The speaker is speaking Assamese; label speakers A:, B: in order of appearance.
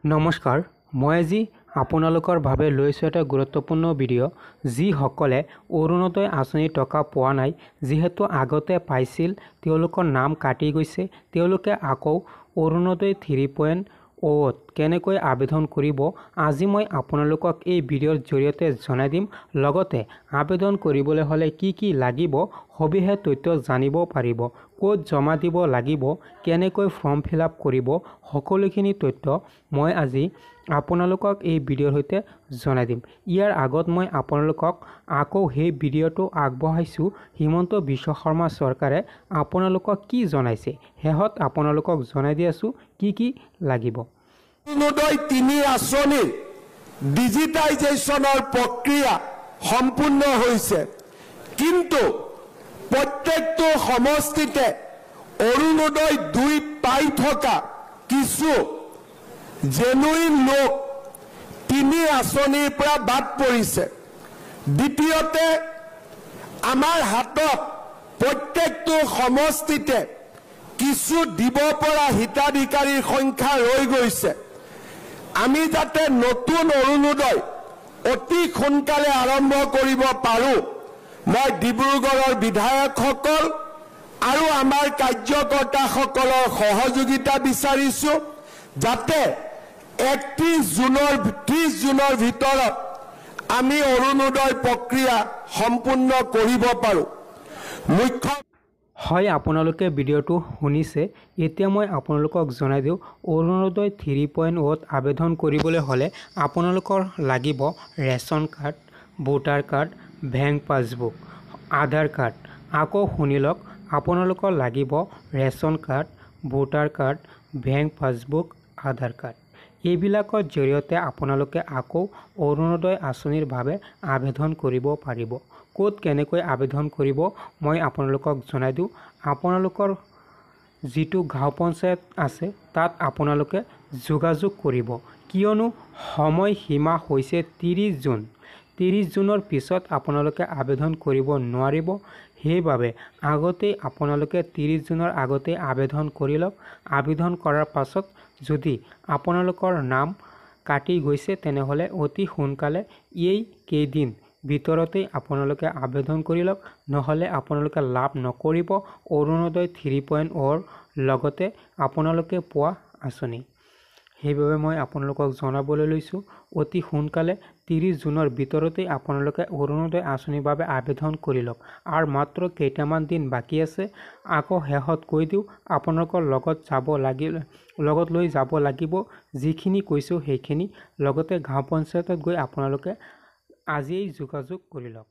A: নমস্কাৰ, মই আজি আপোনালোকৰ বাবে লৈছোঁ এটা গুৰুত্বপূৰ্ণ ভিডিঅ' যিসকলে অৰুণোদয় আঁচনিৰ টকা পোৱা নাই, যিহেতু আগতে পাইছিল তেওঁলোকৰ নাম কাটি গৈছে, তেওঁলোকে আকৌ অৰুণোদয় 3.0 কেনেকৈ আবেদন কৰিব আজি মই আপোনালোকক এই ভিডিঅ'ৰ জৰিয়তে জনাই দিম। লগতে আবেদন কৰিবলৈ হ'লে কি লাগিব সবিশেষ তথ্য জানিব পাৰিব, ক'ত জমা দিব লাগিব, কেনেকৈ ফৰ্ম ফিল আপ কৰিব, সকলোখিনি তথ্য মই আজি আপোনালোকক এই ভিডিঅ'ৰ সৈতে জনাই দিম। ইয়াৰ আগত মই আপোনালোকক আকৌ সেই ভিডিঅ'টো আগবঢ়াইছোঁ। হিমন্ত বিশ্ব শৰ্মা চৰকাৰে আপোনালোকক কি জনাইছে, শেষত আপোনালোকক জনাই দি আছোঁ কি লাগিব।
B: অৰুণোদয় 3 আঁচনিৰ ডিজিটাইজেশ্যনৰ প্ৰক্ৰিয়া সম্পূৰ্ণ হৈছে, কিন্তু প্ৰত্যেকটো সমষ্টিতে অৰুণোদয় 2 পাই থকা কিছু জেনুইন লোক 3 আঁচনিৰ পৰা বাদ পৰিছে। দ্বিতীয়তে, আমাৰ হাতত প্ৰত্যেকটো সমষ্টিতে কিছু দিব পৰা হিতাধিকাৰীৰ সংখ্যা ৰৈ গৈছে। আমি যাতে নতুন অৰুণোদয় অতি সোনকালে আৰম্ভ কৰিব পাৰোঁ, মই ডিব্ৰুগড়ৰ বিধায়কসকল আৰু আমাৰ কাৰ্যকৰ্তাসকলৰ সহযোগিতা বিচাৰিছোঁ, যাতে 30 জুনৰ ভিতৰত আমি অৰুণোদয় প্ৰক্ৰিয়া সম্পূৰ্ণ কৰিব পাৰোঁ।
A: হয়, আপোনালোকে ভিডিঅ'টো শুনিছে। এতিয়া মই আপোনালোকক জনাই দিওঁ, অৰুণোদয় 3.0 আবেদন কৰিবলৈ হ'লে আপোনালোকৰ লাগিব ration card, voter card, bank passbook, Aadhaar card. আকৌ শুনি লওক, আপোনালোকৰ লাগিব ration card, voter card, bank passbook, Aadhaar card. এইবিলাকৰ জৰিয়তে আপোনালোকে আকৌ অৰুণোদয় আঁচনিৰ বাবে আবেদন কৰিব পাৰিব। ক'ত কেনেকৈ আবেদন কৰিব মই আপোনালোকক জনাই দিওঁ। আপোনালোকৰ যিটো গাঁও পঞ্চায়ত আছে তাত আপোনালোকে যোগাযোগ কৰিব, কিয়নো সময়সীমা হৈছে 30 জুন। 30 জুনৰ পিছত আপোনালোকে আবেদন কৰিব নোৱাৰিব। সেইবাবে আগতেই আপোনালোকে 30 জুনৰ আগতেই আবেদন কৰি লওক। আবেদন কৰাৰ পাছত যদি আপোনালোকৰ নাম কাটি গৈছে তেনেহ'লে অতি সোনকালে এই কেইদিন ভিতৰতেই আপোনালোকে আবেদন কৰি লওক, নহ'লে আপোনালোকে লাভ নকৰিব অৰুণোদয় 3.0 লগতে আপোনালোকে পোৱা আঁচনি। সেইবাবে মই আপোনালোকক জনাবলৈ লৈছোঁ, অতি সোনকালে 30 জুনৰ ভিতৰতেই আপোনালোকে অৰুণোদয় আঁচনিৰ বাবে আবেদন কৰি লওক। আৰু মাত্ৰ কেইটামান দিন বাকী আছে। আকৌ শেষত কৈ দিওঁ, আপোনালোকৰ লগত লৈ যাব লাগিব যিখিনি কৈছোঁ সেইখিনি, লগতে গাঁও পঞ্চায়তত গৈ আপোনালোকে আজিয়েই যোগাযোগ কৰি লওক।